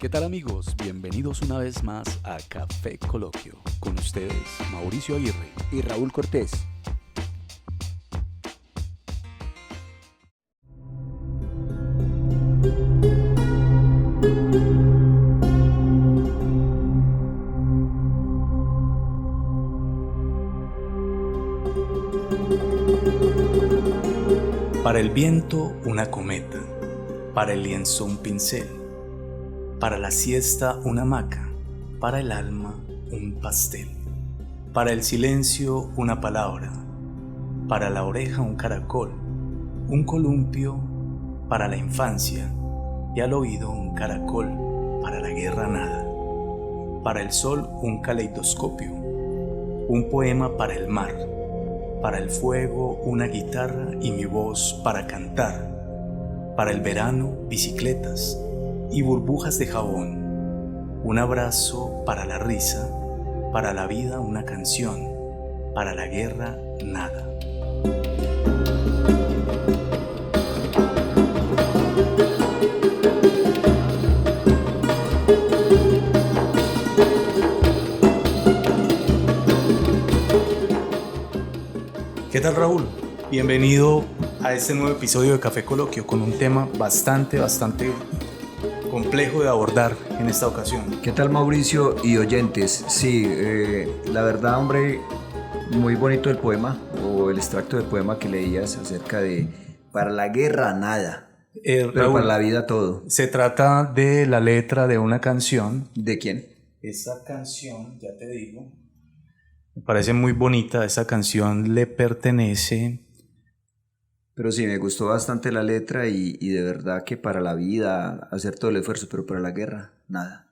¿Qué tal amigos? Bienvenidos una vez más a Café Coloquio. Con ustedes, Mauricio Aguirre y Raúl Cortés. Para el viento, una cometa. Para el lienzo, un pincel. Para la siesta, una hamaca. Para el alma, un pastel. Para el silencio, una palabra. Para la oreja, un caracol. Un columpio para la infancia. Y al oído, un caracol. Para la guerra, nada. Para el sol, un caleidoscopio. Un poema para el mar. Para el fuego, una guitarra y mi voz para cantar. Para el verano, bicicletas y burbujas de jabón. Un abrazo para la risa. Para la vida, una canción. Para la guerra, nada. ¿Qué tal, Raúl? Bienvenido a este nuevo episodio de Café Coloquio con un tema bastante complejo de abordar en esta ocasión. ¿Qué tal, Mauricio y oyentes? Sí, la verdad, hombre, muy bonito el poema o el extracto del poema que leías acerca de para la guerra nada, pero Raúl, para la vida todo. Se trata de la letra de una canción. ¿De quién? Esa canción, ya te digo, me parece muy bonita. Esa canción le pertenece... Pero sí, me gustó bastante la letra y de verdad que para la vida hacer todo el esfuerzo, pero para la guerra, nada.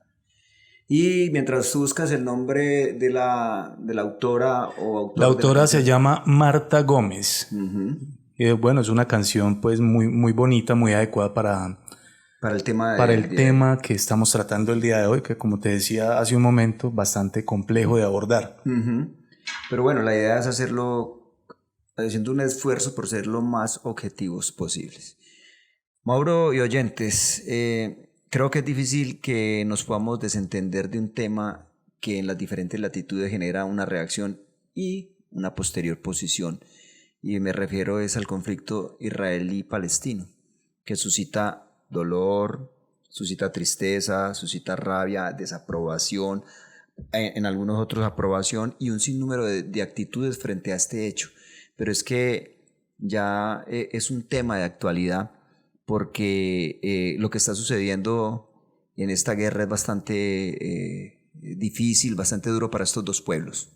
Y mientras tú buscas el nombre de la autora o autor... La autora se llama Marta Gómez. Uh-huh. Bueno, es una canción pues muy bonita, muy adecuada para el tema tema que estamos tratando el día de hoy, que como te decía hace un momento, bastante complejo de abordar. Uh-huh. Pero bueno, la idea es hacerlo haciendo un esfuerzo por ser lo más objetivos posibles. Mauro y oyentes, creo que es difícil que nos podamos desentender de un tema que en las diferentes latitudes genera una reacción y una posterior posición. Y me refiero al conflicto israelí-palestino, que suscita dolor, suscita tristeza, suscita rabia, desaprobación, en algunos otros aprobación y un sinnúmero de actitudes frente a este hecho. Pero es que ya es un tema de actualidad porque lo que está sucediendo en esta guerra es bastante difícil, bastante duro para estos dos pueblos.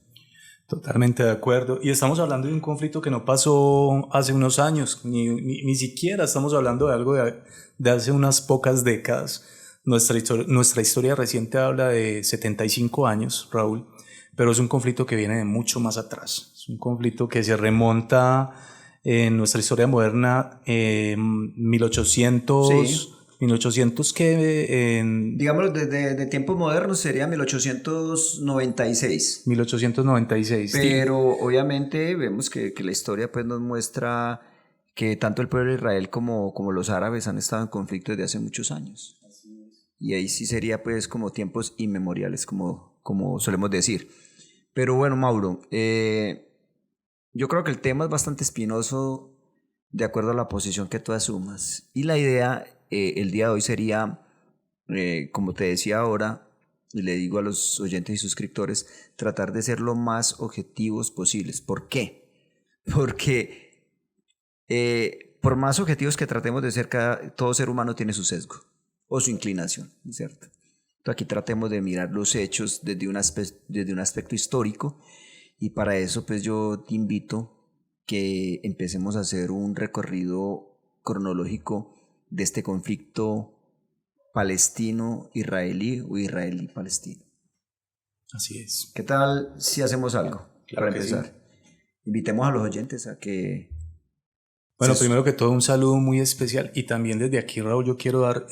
Totalmente de acuerdo. Y estamos hablando de un conflicto que no pasó hace unos años, ni siquiera estamos hablando de algo de hace unas pocas décadas. Nuestra historia reciente habla de 75 años, Raúl, pero es un conflicto que viene de mucho más atrás. Es un conflicto que se remonta en nuestra historia moderna, 1800... Sí. 1800 que... Digámoslo, de tiempos modernos sería 1896. 1896. Pero sí, obviamente vemos que la historia pues nos muestra que tanto el pueblo de Israel como los árabes han estado en conflicto desde hace muchos años. Así es. Y ahí sí sería pues como tiempos inmemoriales, como solemos decir. Pero bueno, Mauro, yo creo que el tema es bastante espinoso de acuerdo a la posición que tú asumas. Y la idea... el día de hoy sería, como te decía ahora, y le digo a los oyentes y suscriptores, tratar de ser lo más objetivos posibles. ¿Por qué? Porque por más objetivos que tratemos de ser, todo ser humano tiene su sesgo o su inclinación, ¿cierto? Entonces aquí tratemos de mirar los hechos desde un aspecto histórico y para eso pues yo te invito que empecemos a hacer un recorrido cronológico de este conflicto palestino-israelí o israelí-palestino. Así es. ¿Qué tal si hacemos algo? Claro, para empezar. Sí. Invitemos a los oyentes a que... Bueno, primero que todo un saludo muy especial y también desde aquí, Raúl, yo quiero dar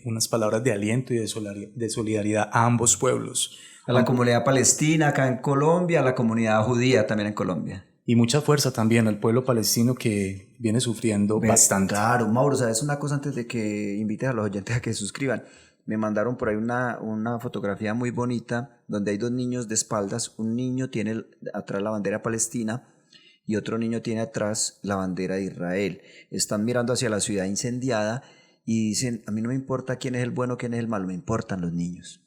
unas palabras de aliento y de solidaridad a ambos pueblos. A la comunidad palestina acá en Colombia, a la comunidad judía también en Colombia. Y mucha fuerza también al pueblo palestino que viene sufriendo bastante. Claro, Mauro, ¿sabes una cosa antes de que invites a los oyentes a que se suscriban? me mandaron por ahí una fotografía muy bonita donde hay dos niños de espaldas. Un niño tiene atrás la bandera palestina y otro niño tiene atrás la bandera de Israel. Están mirando hacia la ciudad incendiada y dicen, a mí no me importa quién es el bueno, quién es el malo, me importan los niños.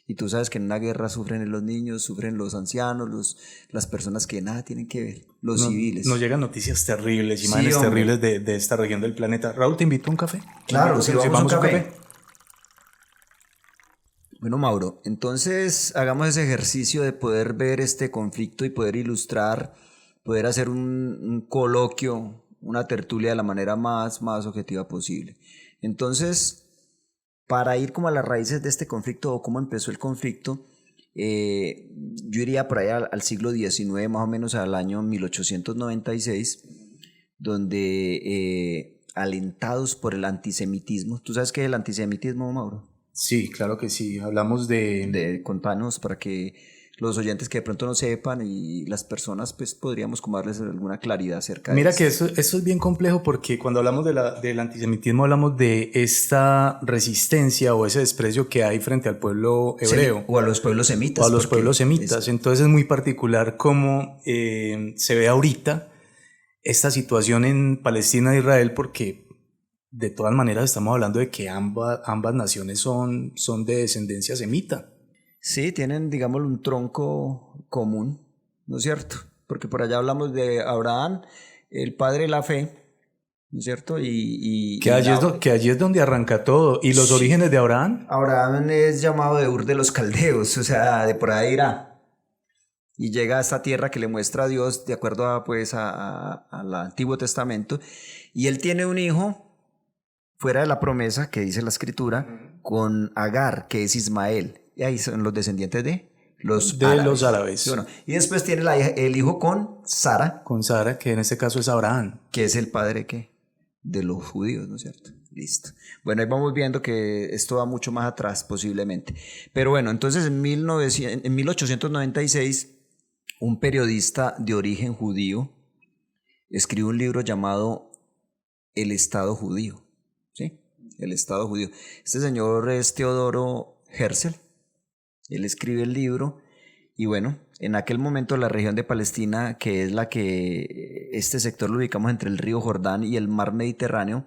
Y tú sabes que en una guerra sufren los niños, sufren los ancianos, las personas que nada tienen que ver, los civiles. Nos llegan noticias terribles, Sí, imágenes hombre. terribles de esta región del planeta. Raúl, ¿te invito a un café? Claro, sí, vamos a un café. café. Bueno, Mauro, entonces hagamos ese ejercicio de poder ver este conflicto y poder ilustrar, poder hacer un coloquio, una tertulia de la manera más objetiva posible. Entonces, para ir como a las raíces de este conflicto o cómo empezó el conflicto, yo iría por ahí al siglo XIX, más o menos al año 1896, donde alentados por el antisemitismo. ¿Tú sabes qué es el antisemitismo, Mauro? Sí, claro que sí. Hablamos Contanos para que los oyentes que de pronto no sepan y las personas pues podríamos como darles alguna claridad acerca de Mira eso. que eso es bien complejo porque cuando hablamos del antisemitismo hablamos de esta resistencia o ese desprecio que hay frente al pueblo hebreo. O a los pueblos semitas. O a los pueblos semitas. Entonces es muy particular cómo se ve ahorita esta situación en Palestina e Israel porque de todas maneras estamos hablando de que ambas naciones son de descendencia semita. Sí, tienen, digamos, un tronco común, ¿no es cierto? Porque por allá hablamos de Abraham, el padre de la fe, ¿no es cierto? Que allí es donde arranca todo. ¿Y los orígenes de Abraham? Abraham es llamado de Ur de los Caldeos, o sea, de por ahí irá. Y llega a esta tierra que le muestra a Dios de acuerdo al Antiguo Testamento. Y él tiene un hijo fuera de la promesa que dice la Escritura con Agar, que es Ismael. Y ahí son los descendientes de los árabes. ¿Sí o no? Y después tiene el hijo con Sara. Con Sara, que en este caso es Abraham. Que es el padre de los judíos, ¿no es cierto? Listo. Bueno, ahí vamos viendo que esto va mucho más atrás posiblemente. Pero bueno, entonces en 1896, un periodista de origen judío escribe un libro llamado El Estado Judío. ¿Sí? El Estado Judío. Este señor es Teodoro Herzl. Él escribe el libro y bueno, en aquel momento la región de Palestina, que es la que este sector lo ubicamos entre el río Jordán y el mar Mediterráneo,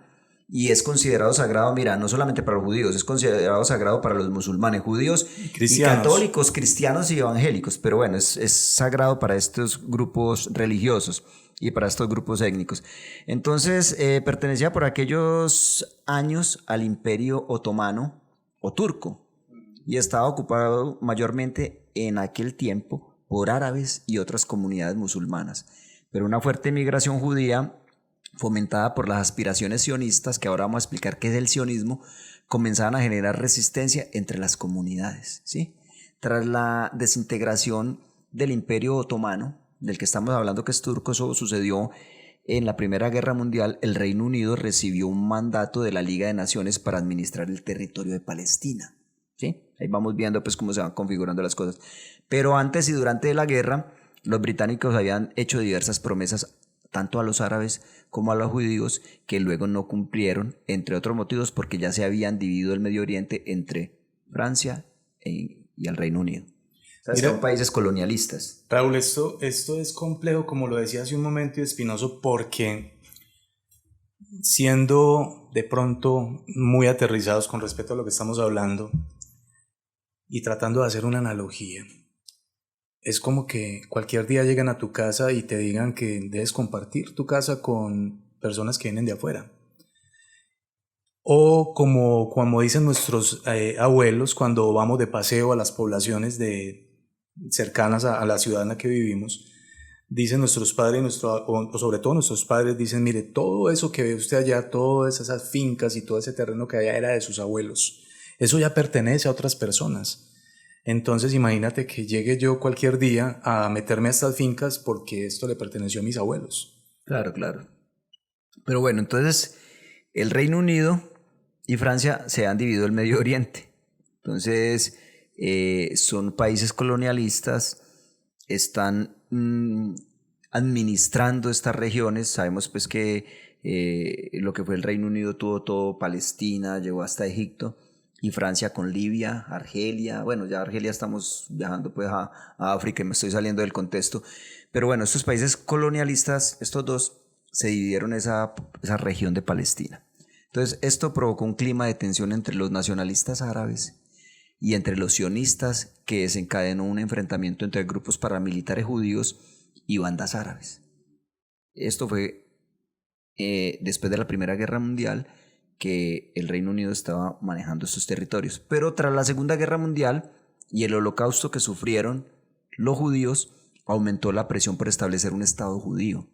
y es considerado sagrado, mira, no solamente para los judíos, es considerado sagrado para los musulmanes, judíos y católicos, cristianos y evangélicos, pero bueno, es sagrado para estos grupos religiosos y para estos grupos étnicos. Entonces, pertenecía por aquellos años al Imperio Otomano o Turco, y estaba ocupado mayormente en aquel tiempo por árabes y otras comunidades musulmanas. Pero una fuerte migración judía, fomentada por las aspiraciones sionistas, que ahora vamos a explicar qué es el sionismo, comenzaban a generar resistencia entre las comunidades, ¿sí? Tras la desintegración del Imperio Otomano, del que estamos hablando que es turco, eso sucedió en la Primera Guerra Mundial. El Reino Unido recibió un mandato de la Liga de Naciones para administrar el territorio de Palestina. ¿Sí? Ahí vamos viendo pues cómo se van configurando las cosas. Pero antes y durante la guerra, los británicos habían hecho diversas promesas tanto a los árabes como a los judíos que luego no cumplieron, entre otros motivos porque ya se habían dividido el Medio Oriente entre Francia y el Reino Unido. O sea, son países colonialistas. Raúl, esto es complejo, como lo decía hace un momento, y espinoso, porque siendo de pronto muy aterrizados con respecto a lo que estamos hablando, y tratando de hacer una analogía, es como que cualquier día llegan a tu casa y te digan que debes compartir tu casa con personas que vienen de afuera. O como dicen nuestros abuelos cuando vamos de paseo a las poblaciones cercanas a la ciudad en la que vivimos, dicen nuestros padres, o sobre todo nuestros padres, dicen, mire, todo eso que ve usted allá, todas esas fincas y todo ese terreno que allá era de sus abuelos. Eso ya pertenece a otras personas. Entonces imagínate que llegue yo cualquier día a meterme a estas fincas porque esto le perteneció a mis abuelos. Claro, claro. Pero bueno, entonces el Reino Unido y Francia se han dividido el Medio Oriente. Entonces son países colonialistas, están administrando estas regiones. Sabemos pues que lo que fue el Reino Unido tuvo todo Palestina, llegó hasta Egipto. y Francia con Libia, Argelia. Bueno, ya Argelia estamos viajando pues a África y me estoy saliendo del contexto. Pero bueno, estos países colonialistas, estos dos, se dividieron esa región de Palestina. Entonces, esto provocó un clima de tensión entre los nacionalistas árabes y entre los sionistas, que desencadenó un enfrentamiento entre grupos paramilitares judíos y bandas árabes. Esto fue después de la Primera Guerra Mundial, que el Reino Unido estaba manejando estos territorios. Pero tras la Segunda Guerra Mundial y el holocausto que sufrieron los judíos, aumentó la presión por establecer un Estado judío.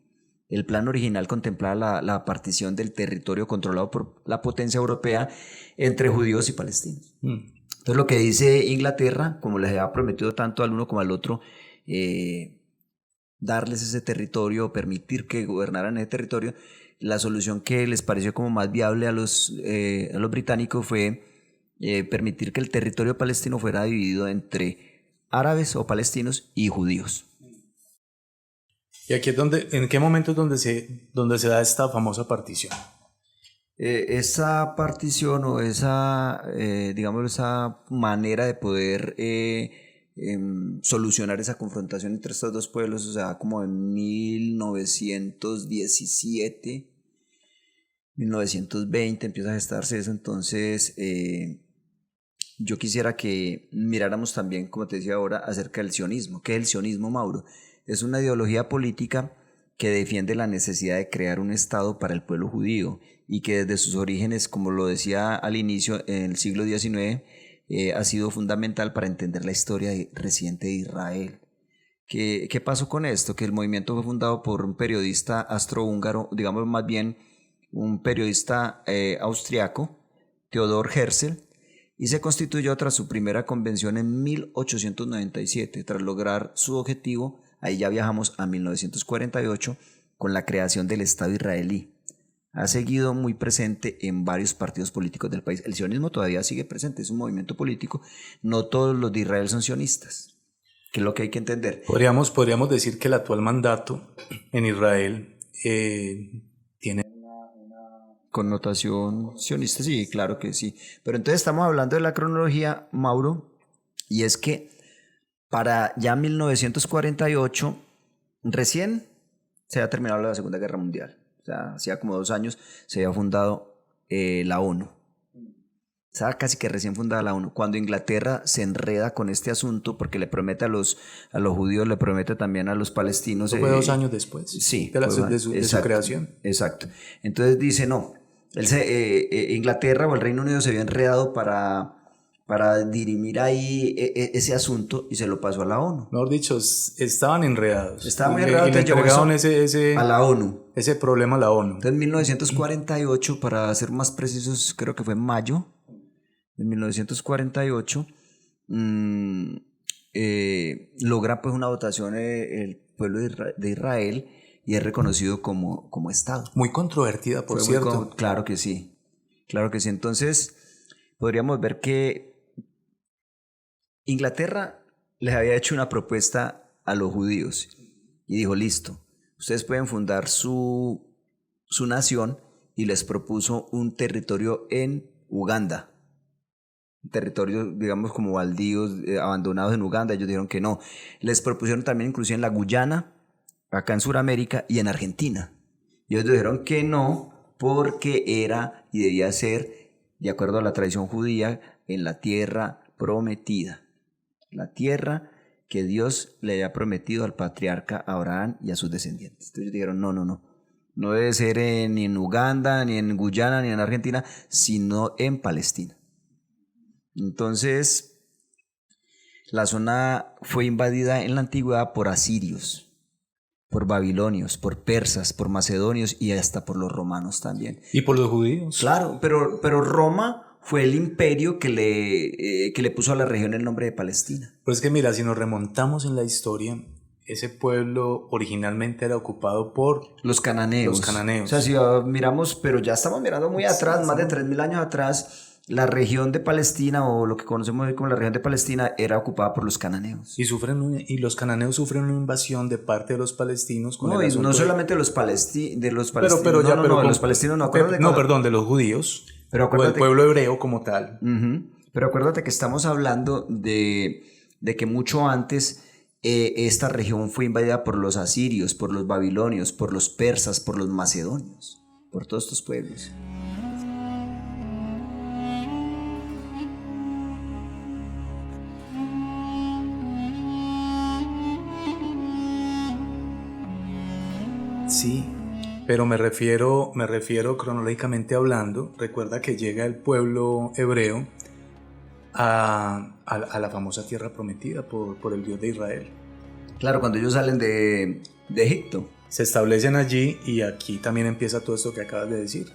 El plan original contemplaba la partición del territorio controlado por la potencia europea entre judíos y palestinos. Entonces lo que dice Inglaterra, como les había prometido tanto al uno como al otro, darles ese territorio, permitir que gobernaran ese territorio, la solución que les pareció como más viable a los británicos fue permitir que el territorio palestino fuera dividido entre árabes o palestinos y judíos. ¿Y aquí es en qué momento es donde se da esta famosa partición? Esa partición o esa manera de poder solucionar esa confrontación entre estos dos pueblos, o sea, como en 1917, 1920 empieza a gestarse eso. Entonces yo quisiera que miráramos también, como te decía ahora, acerca del sionismo. ¿Qué es el sionismo, Mauro? Es una ideología política que defiende la necesidad de crear un Estado para el pueblo judío y que desde sus orígenes, como lo decía al inicio, en el siglo XIX, ha sido fundamental para entender la historia reciente de Israel. ¿Qué pasó con esto? Que el movimiento fue fundado por un periodista astrohúngaro, digamos más bien un periodista austriaco, Theodor Herzl, y se constituyó tras su primera convención en 1897. Tras lograr su objetivo, ahí ya viajamos a 1948 con la creación del Estado israelí. Ha seguido muy presente en varios partidos políticos del país. El sionismo todavía sigue presente, es un movimiento político. No todos los de Israel son sionistas, que es lo que hay que entender. Podríamos decir que el actual mandato en Israel tiene una connotación sionista, sí, claro que sí. Pero entonces estamos hablando de la cronología, Mauro, y es que para ya 1948, recién se había terminado la Segunda Guerra Mundial. O sea, hacía como 2 años se había fundado la ONU. Estaba casi que recién fundada la ONU. Cuando Inglaterra se enreda con este asunto, porque le promete a los judíos, le promete también a los palestinos. Eso fue 2 años después. Sí. De su creación. Exacto. Entonces dice, no, Inglaterra o el Reino Unido se había enredado para dirimir ahí ese asunto y se lo pasó a la ONU. Mejor dicho, estaban enredados. Estaban muy enredados. Y le entregaron a la ONU. Ese problema a la ONU. Entonces en 1948, para ser más precisos, creo que fue en mayo de 1948, logra pues una votación el pueblo de Israel y es reconocido como Estado. Muy controvertida, por cierto. Claro que sí. Claro que sí. Entonces podríamos ver que Inglaterra les había hecho una propuesta a los judíos y dijo, listo, ustedes pueden fundar su nación, y les propuso un territorio en Uganda, un territorio, digamos, como baldíos, abandonados en Uganda. Ellos dijeron que no. Les propusieron también inclusive en la Guyana, acá en Sudamérica, y en Argentina. Y ellos dijeron que no, porque era y debía ser, de acuerdo a la tradición judía, en la tierra prometida. La tierra que Dios le había prometido al patriarca Abraham y a sus descendientes. Entonces ellos dijeron, no debe ser ni en Uganda, ni en Guyana, ni en Argentina, sino en Palestina. Entonces, la zona fue invadida en la antigüedad por asirios, por babilonios, por persas, por macedonios y hasta por los romanos también. Y por los judíos. Claro, pero Roma fue el imperio que le puso a la región el nombre de Palestina. Pues es que mira, si nos remontamos en la historia, ese pueblo originalmente era ocupado por los cananeos. O sea, si miramos, pero ya estamos mirando muy atrás, más de 3.000 años atrás, la región de Palestina, o lo que conocemos hoy como la región de Palestina, era ocupada por los cananeos. Y los cananeos sufren una invasión de parte de los palestinos. No solamente de los palestinos. De los palestinos no, de los judíos. Pero del pueblo hebreo como tal. Pero acuérdate que estamos hablando de que mucho antes esta región fue invadida por los asirios, por los babilonios, por los persas, por los macedonios, por todos estos pueblos. Sí, pero me refiero cronológicamente hablando. Recuerda que llega el pueblo hebreo a la famosa tierra prometida por el Dios de Israel. Claro, cuando ellos salen de Egipto. Se establecen allí y aquí también empieza todo esto que acabas de decir.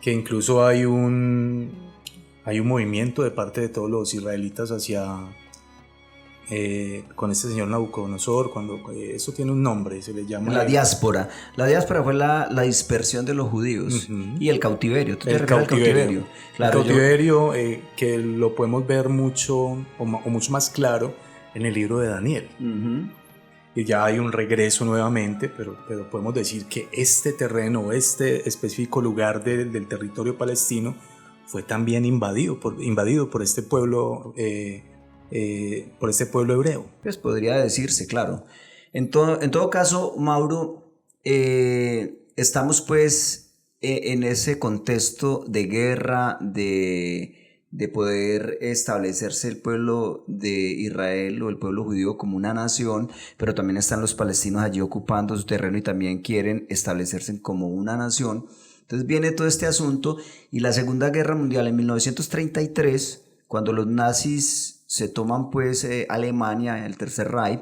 Que incluso hay un movimiento de parte de todos los israelitas con este señor Nabucodonosor, cuando eso tiene un nombre, se le llama La diáspora. La diáspora fue la dispersión de los judíos y el cautiverio. ¿Tú te refieres al cautiverio? Claro, el cautiverio que lo podemos ver mucho o mucho más claro en el libro de Daniel. Y ya hay un regreso nuevamente, pero podemos decir que este terreno, este específico lugar del territorio palestino fue también invadido por este pueblo hebreo. Pues podría decirse, claro. En todo caso, Mauro, estamos pues en ese contexto de guerra, de poder establecerse el pueblo de Israel o el pueblo judío como una nación, pero también están los palestinos allí ocupando su terreno y también quieren establecerse como una nación. Entonces viene todo este asunto y la Segunda Guerra Mundial en 1933, cuando los nazis se toman pues Alemania, el Tercer Reich,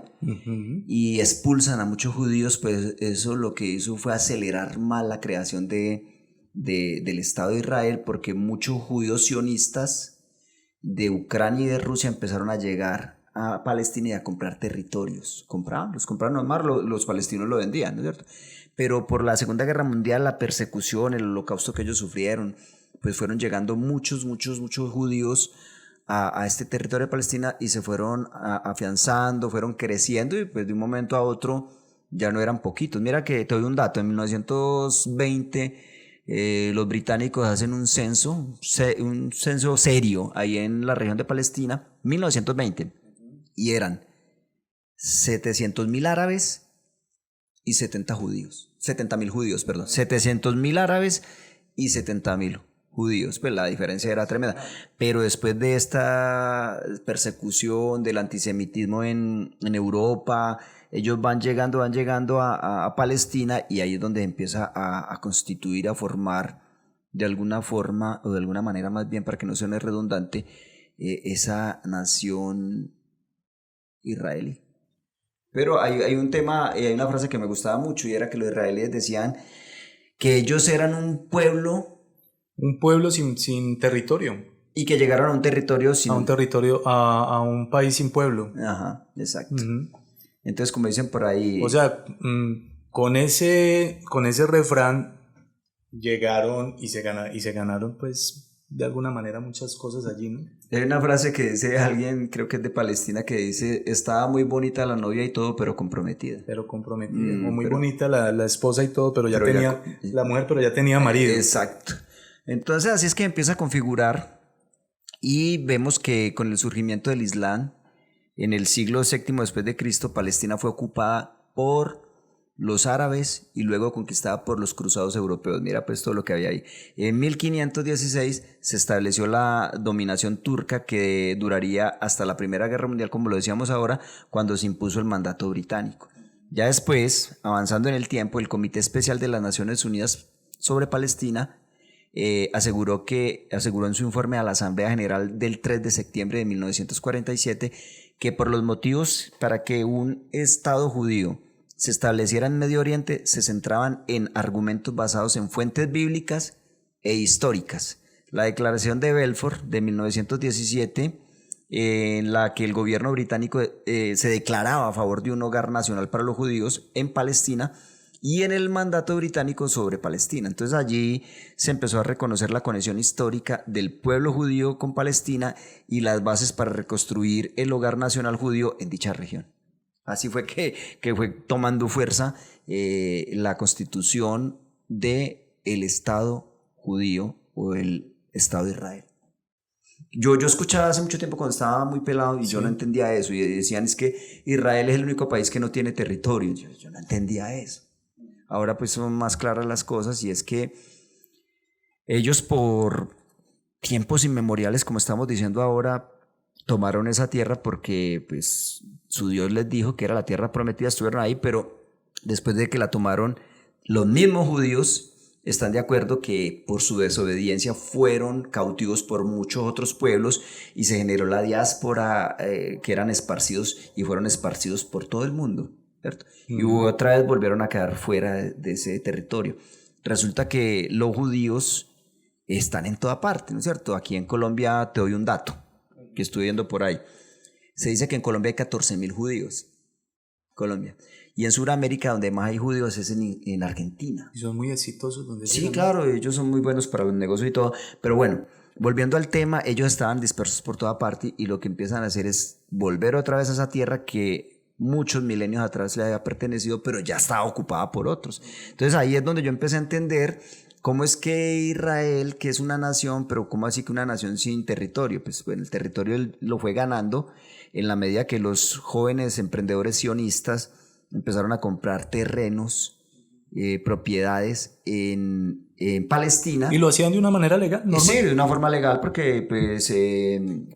y expulsan a muchos judíos, pues eso lo que hizo fue acelerar más la creación del Estado de Israel, porque muchos judíos sionistas de Ucrania y de Rusia empezaron a llegar a Palestina y a comprar territorios. Los compraban nomás, los palestinos lo vendían, ¿no es cierto? Pero por la Segunda Guerra Mundial, la persecución, el holocausto que ellos sufrieron, pues fueron llegando muchos judíos a este territorio de Palestina y se fueron afianzando, fueron creciendo y pues de un momento a otro ya no eran poquitos. Mira que te doy un dato, en 1920 los británicos hacen un censo serio ahí en la región de Palestina, 1920, y eran 700.000 árabes y 70.000 judíos, perdón, 700.000 árabes y 70.000 judíos, pues la diferencia era tremenda. Pero después de esta persecución del antisemitismo en Europa, ellos van llegando a Palestina y ahí es donde empieza a constituir, a formar de alguna forma o de alguna manera más bien, para que no suene redundante, esa nación israelí. Pero hay un tema, hay una frase que me gustaba mucho y era que los israelíes decían que ellos eran un pueblo sin territorio. Y que llegaron a un territorio sin... A un país sin pueblo. Ajá, exacto. Entonces, como dicen por ahí... O sea, con ese refrán llegaron y se ganaron, pues, de alguna manera muchas cosas allí, ¿no? Hay una frase que dice alguien, creo que es de Palestina, que dice, estaba muy bonita la novia y todo, pero comprometida. O muy bonita la esposa y todo, pero ya tenía... La mujer, pero ya tenía marido. Exacto. Entonces así es que empieza a configurar y vemos que con el surgimiento del Islam en el siglo VII después de Cristo, Palestina fue ocupada por los árabes y luego conquistada por los cruzados europeos. Mira pues todo lo que había ahí. En 1516 se estableció la dominación turca que duraría hasta la Primera Guerra Mundial, como lo decíamos ahora, cuando se impuso el mandato británico. Ya después, avanzando en el tiempo, el Comité Especial de las Naciones Unidas sobre Palestina aseguró en su informe a la Asamblea General del 3 de septiembre de 1947 que por los motivos para que un Estado judío se estableciera en Medio Oriente se centraban en argumentos basados en fuentes bíblicas e históricas. La Declaración de Balfour de 1917, en la que el gobierno británico se declaraba a favor de un hogar nacional para los judíos en Palestina, y en el mandato británico sobre Palestina. Entonces allí se empezó a reconocer la conexión histórica del pueblo judío con Palestina y las bases para reconstruir el hogar nacional judío en dicha región. Así fue que fue tomando fuerza la constitución del Estado judío o el Estado de Israel. Yo escuchaba hace mucho tiempo cuando estaba muy pelado y yo no entendía eso. Y decían es que Israel es el único país que no tiene territorio. Yo no entendía eso. Ahora pues son más claras las cosas y es que ellos por tiempos inmemoriales, como estamos diciendo ahora, tomaron esa tierra porque pues su Dios les dijo que era la tierra prometida, estuvieron ahí, pero después de que la tomaron, los mismos judíos están de acuerdo que por su desobediencia fueron cautivos por muchos otros pueblos y se generó la diáspora que eran esparcidos y fueron esparcidos por todo el mundo, ¿cierto? Y otra vez volvieron a quedar fuera de ese territorio. Resulta que los judíos están en toda parte, ¿no es cierto? Aquí en Colombia te doy un dato que estoy viendo por ahí. Se dice que en Colombia hay 14.000 judíos. Colombia. Y en Sudamérica donde más hay judíos es en Argentina. Y son muy exitosos donde Sí, llegan. claro, ellos son muy buenos para los negocios y todo. Pero bueno, volviendo al tema, ellos estaban dispersos por toda parte y lo que empiezan a hacer es volver otra vez a esa tierra que muchos milenios atrás le había pertenecido, pero ya estaba ocupada por otros. Entonces ahí es donde yo empecé a entender cómo es que Israel, que es una nación, pero cómo así que una nación sin territorio. Pues bueno, el territorio él lo fue ganando en la medida que los jóvenes emprendedores sionistas empezaron a comprar terrenos, propiedades en Palestina. Y lo hacían de una manera legal, normal. Sí, de una forma legal porque pues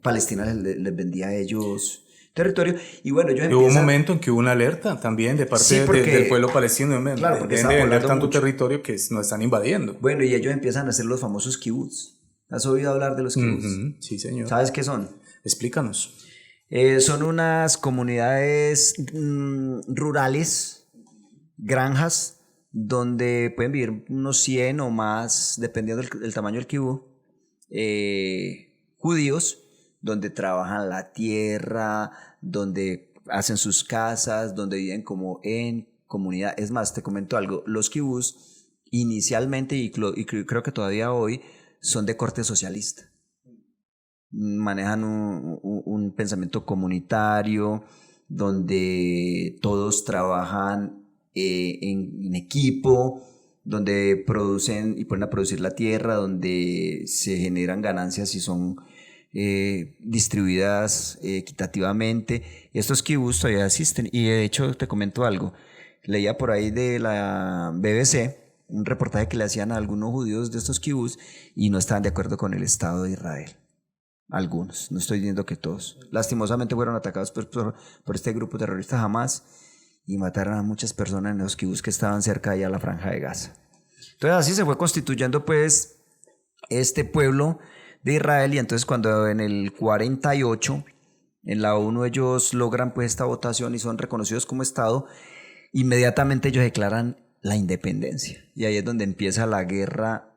Palestina les vendía a ellos territorio. Y bueno, ellos hubo un momento en que hubo una alerta también de parte del pueblo palestino. Claro, porque deben de vender tanto territorio que nos están invadiendo. Bueno, y ellos empiezan a hacer los famosos kibbutz. ¿Has oído hablar de los kibbutz? Sí, señor. ¿Sabes qué son? Explícanos. Son unas comunidades rurales, granjas, donde pueden vivir unos 100 o más, dependiendo del tamaño del kibú, judíos, donde trabajan la tierra, donde hacen sus casas, donde viven como en comunidad. Es más, te comento algo, los kibús inicialmente, y creo que todavía hoy, son de corte socialista. Manejan un pensamiento comunitario donde todos trabajan en equipo, donde producen y ponen a producir la tierra, donde se generan ganancias y son distribuidas equitativamente. Estos kibbutz todavía existen y de hecho te comento algo, leía por ahí de la BBC un reportaje que le hacían a algunos judíos de estos kibbutz y no estaban de acuerdo con el Estado de Israel. Algunos, no estoy diciendo que todos. Lastimosamente fueron atacados por este grupo terrorista Hamas y mataron a muchas personas en los kibbutz que estaban cerca allá a la Franja de Gaza. Entonces así se fue constituyendo pues este pueblo de Israel y entonces cuando en el 48 en la ONU ellos logran pues esta votación y son reconocidos como Estado, inmediatamente ellos declaran la independencia y ahí es donde empieza la guerra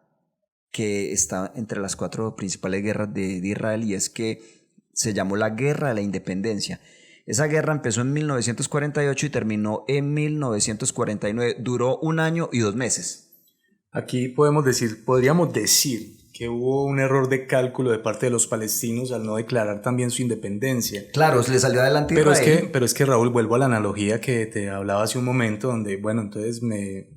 que está entre las 4 principales guerras de Israel y es que se llamó la Guerra de la Independencia. Esa guerra empezó en 1948 y terminó en 1949. Duró 1 año y 2 meses. Aquí podríamos decir que hubo un error de cálculo de parte de los palestinos al no declarar también su independencia. Claro, le salió adelante Israel. Pero es que Raúl, vuelvo a la analogía que te hablaba hace un momento, donde, bueno, entonces me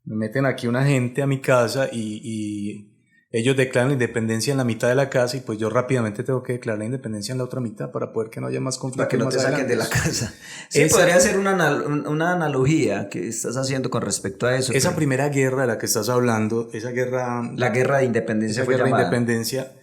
meten aquí una gente a mi casa y ellos declaran la independencia en la mitad de la casa y pues yo rápidamente tengo que declarar la independencia en la otra mitad para poder que no haya más conflicto. Para que no te saquen de la casa. Sí, podría ser una analogía que estás haciendo con respecto a eso. Esa primera guerra de la que estás hablando, esa guerra... La guerra de independencia fue llamada. La guerra de independencia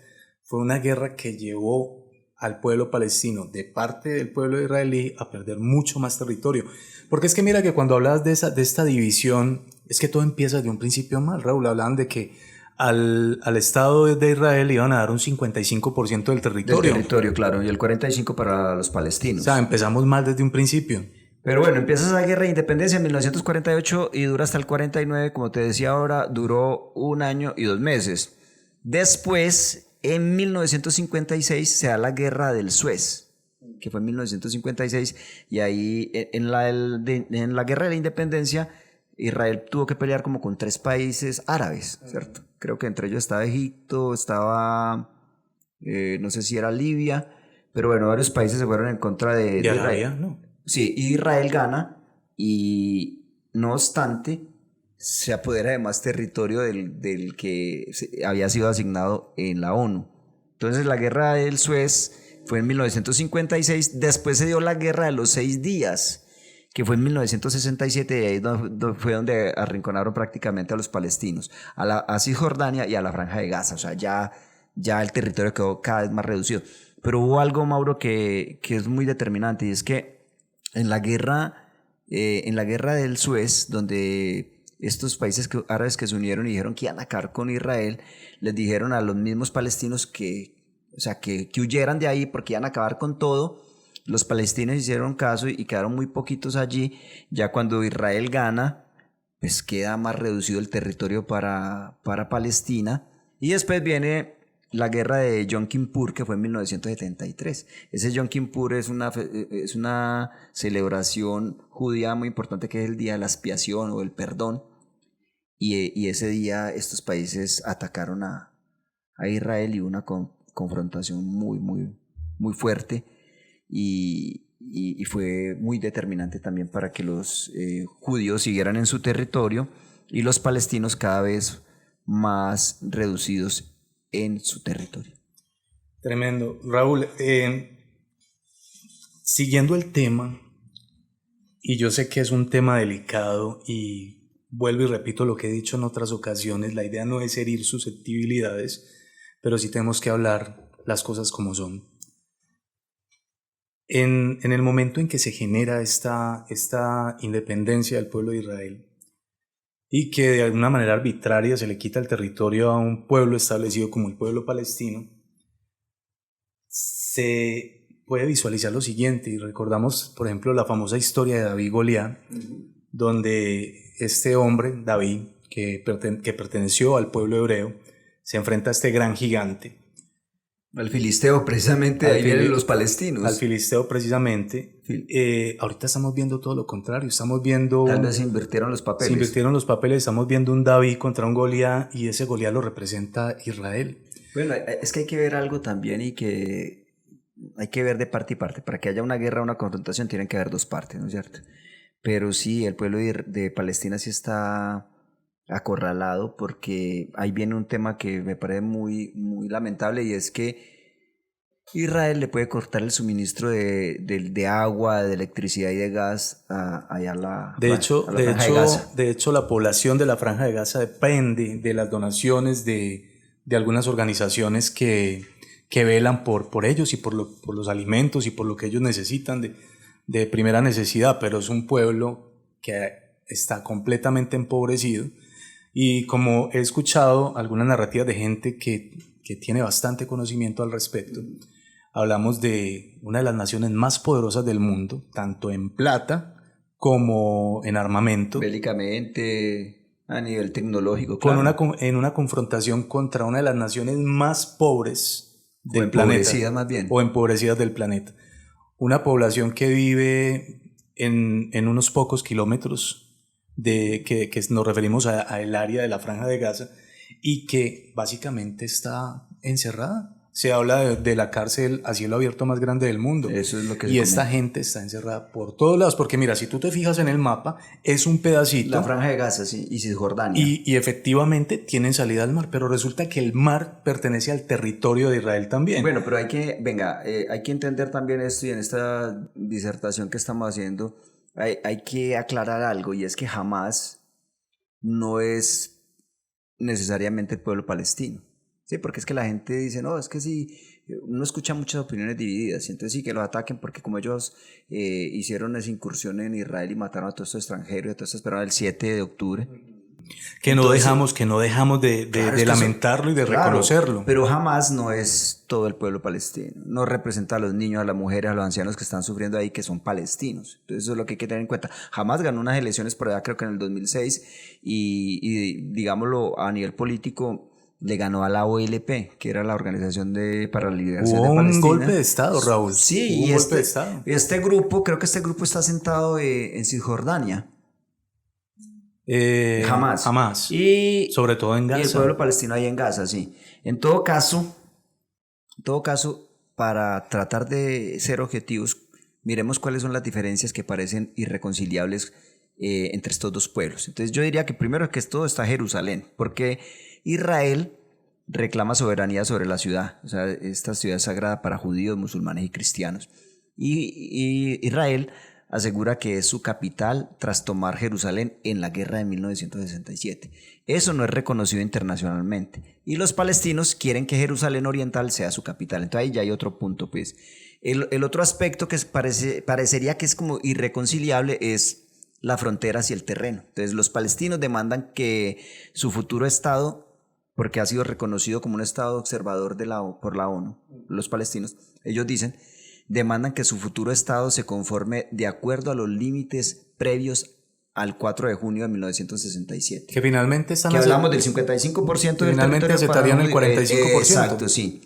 fue una guerra que llevó al pueblo palestino, de parte del pueblo israelí, a perder mucho más territorio. Porque es que mira que cuando hablabas de esta división, es que todo empieza de un principio mal, Raúl. Hablaban de que al Estado de Israel iban a dar un 55% del territorio. Del territorio, claro, y el 45% para los palestinos. O sea, empezamos mal desde un principio. Pero bueno, empieza esa guerra de independencia en 1948 y dura hasta el 49, como te decía ahora, duró 1 año y 2 meses. Después, en 1956, se da la Guerra del Suez, que fue en 1956, y ahí en la Guerra de la Independencia, Israel tuvo que pelear como con 3 países árabes, ¿cierto? Creo que entre ellos estaba Egipto, estaba, no sé si era Libia, pero bueno, varios países se fueron en contra de Israel, ¿no? Sí, Israel gana y no obstante se apodera de más territorio del que había sido asignado en la ONU. Entonces la guerra del Suez fue en 1956, después se dio la guerra de los 6 días, que fue en 1967, y ahí fue donde arrinconaron prácticamente a los palestinos, a Cisjordania y a la Franja de Gaza. O sea, ya el territorio quedó cada vez más reducido. Pero hubo algo, Mauro, que es muy determinante, y es que en la guerra del Suez, donde estos países árabes que se unieron y dijeron que iban a acabar con Israel, les dijeron a los mismos palestinos que huyeran de ahí porque iban a acabar con todo. Los palestinos hicieron caso y quedaron muy poquitos allí. Ya cuando Israel gana, pues queda más reducido el territorio para Palestina. Y después viene la guerra de Yom Kippur, que fue en 1973. Ese Yom Kippur es una celebración judía muy importante, que es el día de la expiación o el perdón. Y ese día estos países atacaron a Israel, y una confrontación muy, muy, muy fuerte. Y fue muy determinante también para que los judíos siguieran en su territorio y los palestinos cada vez más reducidos en su territorio. Tremendo. Raúl, siguiendo el tema, y yo sé que es un tema delicado, y vuelvo y repito lo que he dicho en otras ocasiones, la idea no es herir susceptibilidades, pero sí tenemos que hablar las cosas como son. En el momento en que se genera esta independencia del pueblo de Israel, y que de alguna manera arbitraria se le quita el territorio a un pueblo establecido como el pueblo palestino, se puede visualizar lo siguiente, y recordamos, por ejemplo, la famosa historia de David y Goliat, donde este hombre, David, que perteneció al pueblo hebreo, se enfrenta a este gran gigante. Al filisteo, precisamente, ahí vienen los palestinos. Al filisteo, precisamente. Ahorita estamos viendo todo lo contrario, estamos viendo... Tal vez se invirtieron los papeles. Se invirtieron los papeles, estamos viendo un David contra un Goliat, y ese Goliat lo representa Israel. Bueno, es que hay que ver algo también, y que hay que ver de parte y parte. Para que haya una guerra o una confrontación tienen que haber dos partes, ¿no es cierto? Pero sí, el pueblo de Palestina sí está acorralado, porque ahí viene un tema que me parece muy, muy lamentable, y es que Israel le puede cortar el suministro de agua, de electricidad y de gas allá a la Franja de Gaza. De hecho, la población de la Franja de Gaza depende de las donaciones de algunas organizaciones que velan por ellos y por los alimentos y por lo que ellos necesitan de primera necesidad, pero es un pueblo que está completamente empobrecido. Y como he escuchado algunas narrativas de gente que tiene bastante conocimiento al respecto, hablamos de una de las naciones más poderosas del mundo, tanto en plata como en armamento. Bélicamente, a nivel tecnológico, claro. En una confrontación contra una de las naciones más pobres del planeta. O empobrecidas más bien. O empobrecidas del planeta. Una población que vive en unos pocos kilómetros que nos referimos a el área de la Franja de Gaza, y que básicamente está encerrada. Se habla de la cárcel a cielo abierto más grande del mundo. Eso es lo que y esta gente está encerrada por todos lados, porque mira, si tú te fijas en el mapa, es un pedacito. La Franja de Gaza, sí, y Cisjordania. Y efectivamente tienen salida al mar, pero resulta que el mar pertenece al territorio de Israel también. Bueno, pero hay que entender también esto, y en esta disertación que estamos haciendo, hay que aclarar algo, y es que Hamás no es necesariamente el pueblo palestino. Sí, porque es que la gente dice, no, es que sí, uno escucha muchas opiniones divididas, y entonces sí, que los ataquen porque como ellos hicieron esa incursión en Israel y mataron a todos estos extranjeros, y a todos estos, pero el 7 de octubre. Que no dejamos de lamentarlo y de reconocerlo. Pero jamás no es todo el pueblo palestino. No representa a los niños, a las mujeres, a los ancianos que están sufriendo ahí, que son palestinos. Entonces eso es lo que hay que tener en cuenta. Jamás ganó unas elecciones por allá, creo que en el 2006, y digámoslo, a nivel político le ganó a la OLP, que era la Organización para la Liberación de Palestina. Un golpe de Estado, Raúl. Sí, golpe de Estado. Este grupo está sentado en Cisjordania. Jamás. Y sobre todo en Gaza. Y el pueblo palestino ahí en Gaza, sí. En todo caso, para tratar de ser objetivos, miremos cuáles son las diferencias que parecen irreconciliables entre estos dos pueblos. Entonces yo diría que primero que todo está Jerusalén, porque Israel reclama soberanía sobre la ciudad. O sea, esta ciudad es sagrada para judíos, musulmanes y cristianos. Y Israel asegura que es su capital tras tomar Jerusalén en la guerra de 1967. Eso no es reconocido internacionalmente. Y los palestinos quieren que Jerusalén Oriental sea su capital. Entonces ahí ya hay otro punto, pues. El otro aspecto que parecería que es como irreconciliable es la frontera hacia el terreno. Entonces los palestinos demandan que su futuro estado, porque ha sido reconocido como un estado observador por la ONU, los palestinos, ellos demandan que su futuro estado se conforme de acuerdo a los límites previos al 4 de junio de 1967. Que finalmente están... Que hablamos del 55% del finalmente aceptarían el 45%. Exacto, sí.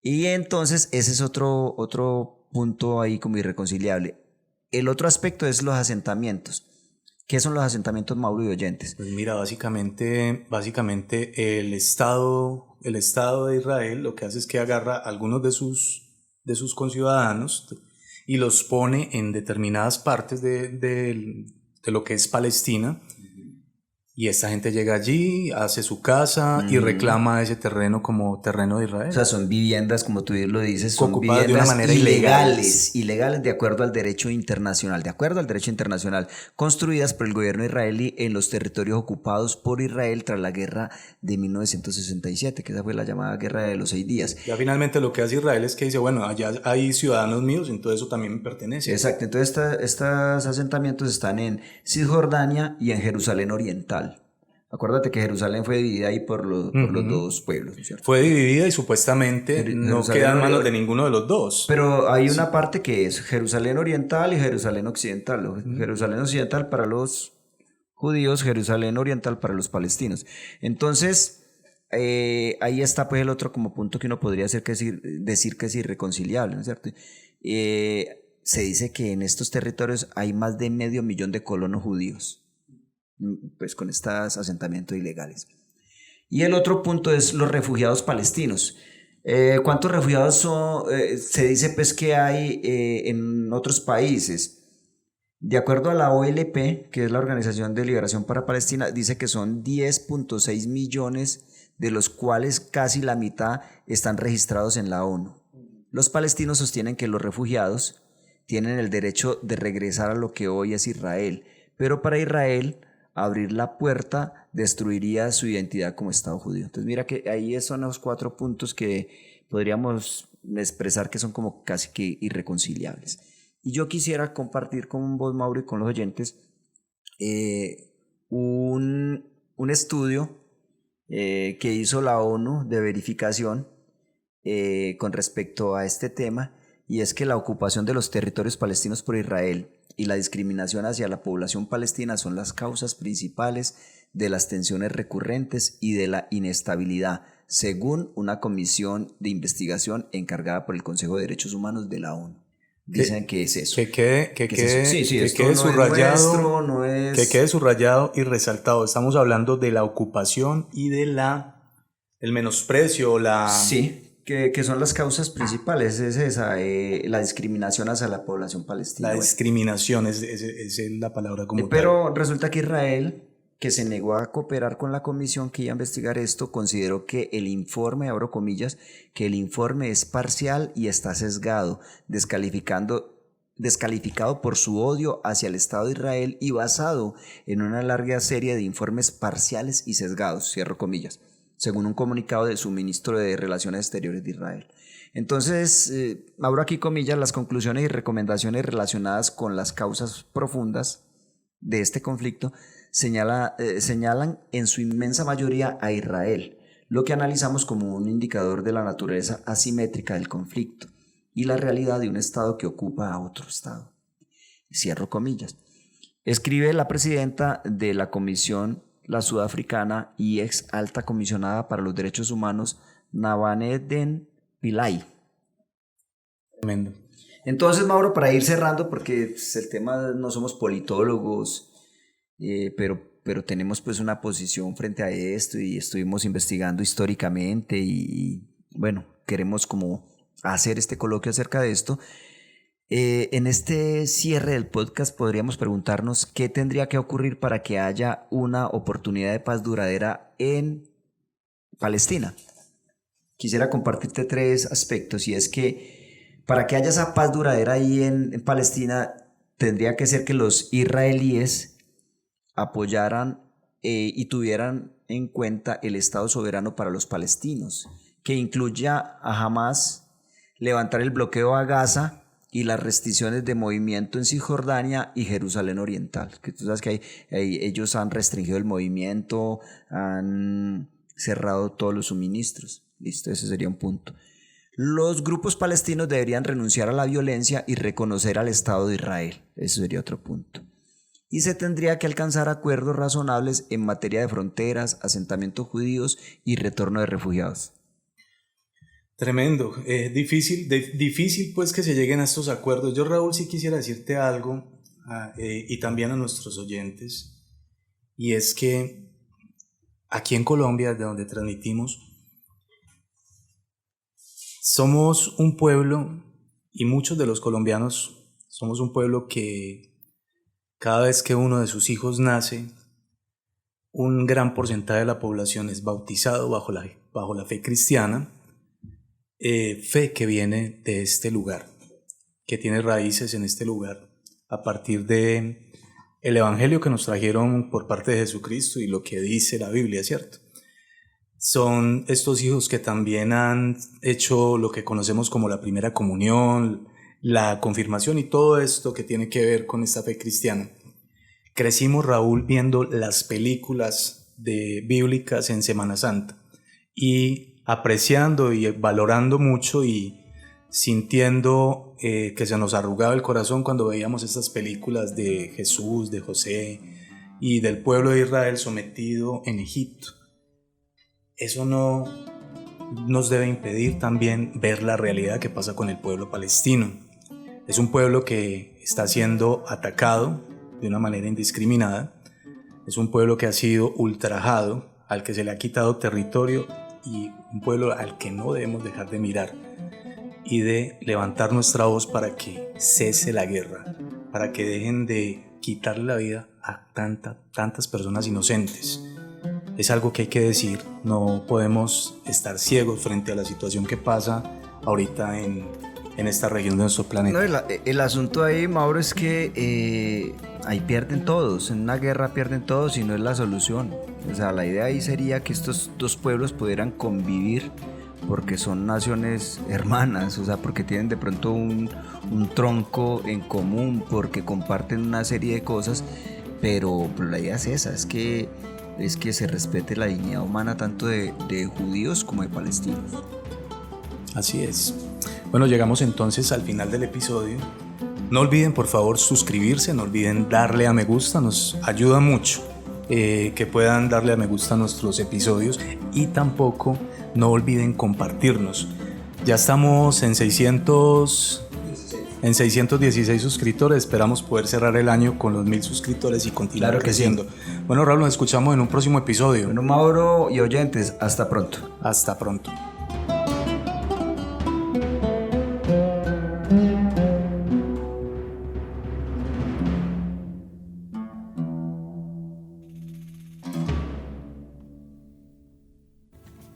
Y entonces ese es otro punto ahí como irreconciliable. El otro aspecto es los asentamientos. ¿Qué son los asentamientos, Mauro y oyentes? Pues mira, básicamente el Estado de Israel lo que hace es que agarra a algunos de sus conciudadanos y los pone en determinadas partes de lo que es Palestina, y esta gente llega allí, hace su casa y reclama ese terreno como terreno de Israel. O sea, son viviendas, como tú lo dices, son ocupadas viviendas de una manera ilegales de acuerdo al derecho internacional, construidas por el gobierno israelí en los territorios ocupados por Israel tras la guerra de 1967, que esa fue la llamada Guerra de los 6 días. Ya finalmente lo que hace Israel es que dice, bueno, allá hay ciudadanos míos, entonces eso también me pertenece. Exacto, entonces estos asentamientos están en Cisjordania y en Jerusalén Oriental. Acuérdate que Jerusalén fue dividida ahí por los dos pueblos, ¿cierto? Fue dividida y supuestamente no queda en manos de ninguno de los dos. Pero hay una parte que es Jerusalén Oriental y Jerusalén Occidental. Jerusalén Occidental para los judíos, Jerusalén Oriental para los palestinos. Entonces, ahí está pues el otro como punto que uno podría decir que es irreconciliable, ¿no es cierto? Se dice que en estos territorios hay más de 500,000 de colonos judíos, pues con estos asentamientos ilegales. Y el otro punto es los refugiados palestinos. ¿Cuántos refugiados son? Se dice pues que hay en otros países. De acuerdo a la OLP, que es la Organización de Liberación para Palestina, dice que son 10.6 millones, de los cuales casi la mitad están registrados en la ONU. Los palestinos sostienen que los refugiados tienen el derecho de regresar a lo que hoy es Israel, pero para Israel abrir la puerta destruiría su identidad como Estado judío. Entonces mira que ahí son los 4 puntos que podríamos expresar que son como casi que irreconciliables. Y yo quisiera compartir con vos, Mauro, y con los oyentes un estudio que hizo la ONU de verificación con respecto a este tema, y es que la ocupación de los territorios palestinos por Israel y la discriminación hacia la población palestina son las causas principales de las tensiones recurrentes y de la inestabilidad, según una comisión de investigación encargada por el Consejo de Derechos Humanos de la ONU. Dicen que es eso. Que quede subrayado y resaltado. Estamos hablando de la ocupación y de el menosprecio, Sí. Que son las causas principales, es esa, la discriminación hacia la población palestina. La discriminación es la palabra como pero tal. Resulta que Israel, que se negó a cooperar con la comisión que iba a investigar esto, consideró que el informe, abro comillas, que el informe es parcial y está sesgado, descalificado por su odio hacia el Estado de Israel y basado en una larga serie de informes parciales y sesgados, cierro comillas, según un comunicado de su ministro de Relaciones Exteriores de Israel. Entonces, abro aquí comillas, las conclusiones y recomendaciones relacionadas con las causas profundas de este conflicto señalan en su inmensa mayoría a Israel, lo que analizamos como un indicador de la naturaleza asimétrica del conflicto y la realidad de un Estado que ocupa a otro Estado. Cierro comillas. Escribe la presidenta de la comisión, la sudafricana y ex alta comisionada para los derechos humanos, Navaneden Pillay. Tremendo. Entonces, Mauro, para ir cerrando, porque pues, el tema no somos politólogos, pero tenemos pues una posición frente a esto y estuvimos investigando históricamente y bueno, queremos como hacer este coloquio acerca de esto. En este cierre del podcast podríamos preguntarnos qué tendría que ocurrir para que haya una oportunidad de paz duradera en Palestina. quisiera compartirte 3 aspectos, y es que para que haya esa paz duradera ahí en Palestina, tendría que ser que los israelíes apoyaran y tuvieran en cuenta el Estado soberano para los palestinos, que incluya a Hamas, levantar el bloqueo a Gaza y las restricciones de movimiento en Cisjordania y Jerusalén Oriental, que tú sabes que ellos han restringido el movimiento, han cerrado todos los suministros. Listo, ese sería un punto. Los grupos palestinos deberían renunciar a la violencia y reconocer al Estado de Israel. Ese sería otro punto. Y se tendría que alcanzar acuerdos razonables en materia de fronteras, asentamientos judíos y retorno de refugiados. Tremendo, difícil pues que se lleguen a estos acuerdos. Yo, Raúl, sí quisiera decirte algo y también a nuestros oyentes, y es que aquí en Colombia, de donde transmitimos, somos un pueblo, y muchos de los colombianos somos un pueblo que cada vez que uno de sus hijos nace, un gran porcentaje de la población es bautizado bajo la fe cristiana. Fe que viene de este lugar, que tiene raíces en este lugar, a partir de el evangelio que nos trajeron por parte de Jesucristo y lo que dice la Biblia, ¿cierto? Son estos hijos que también han hecho lo que conocemos como la primera comunión, la confirmación y todo esto que tiene que ver con esta fe cristiana. Crecimos, Raúl, viendo las películas bíblicas en Semana Santa y apreciando y valorando mucho y sintiendo que se nos arrugaba el corazón cuando veíamos estas películas de Jesús, de José y del pueblo de Israel sometido en Egipto. Eso no nos debe impedir también ver la realidad que pasa con el pueblo palestino. Es un pueblo que está siendo atacado de una manera indiscriminada, es un pueblo que ha sido ultrajado, al que se le ha quitado territorio, y un pueblo al que no debemos dejar de mirar y de levantar nuestra voz para que cese la guerra, para que dejen de quitarle la vida a tantas personas inocentes. Es algo que hay que decir, no podemos estar ciegos frente a la situación que pasa ahorita en esta región de nuestro planeta. No, el asunto ahí, Mauro, es que ahí pierden todos, en una guerra pierden todos y no es la solución. O sea, la idea ahí sería que estos 2 pueblos pudieran convivir porque son naciones hermanas, o sea, porque tienen de pronto un tronco en común, porque comparten una serie de cosas, pero la idea es esa, es que se respete la dignidad humana tanto de judíos como de palestinos. Así es. Bueno, llegamos entonces al final del episodio. No olviden, por favor, suscribirse, no olviden darle a me gusta, nos ayuda mucho que puedan darle a me gusta a nuestros episodios, y tampoco no olviden compartirnos. Ya estamos en 616 suscriptores, esperamos poder cerrar el año con los 1000 suscriptores y continuar creciendo. Sí. Bueno, Raúl, nos escuchamos en un próximo episodio. Bueno, Mauro y oyentes, hasta pronto. Hasta pronto.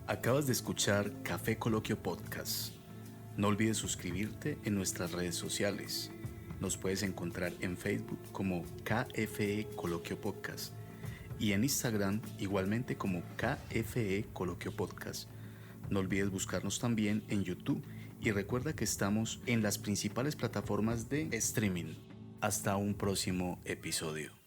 Acabas de escuchar Café Coloquio Podcast. No olvides suscribirte en nuestras redes sociales. Nos puedes encontrar en Facebook como KFE Coloquio Podcast y en Instagram igualmente como KFE Coloquio Podcast. No olvides buscarnos también en YouTube y recuerda que estamos en las principales plataformas de streaming. Hasta un próximo episodio.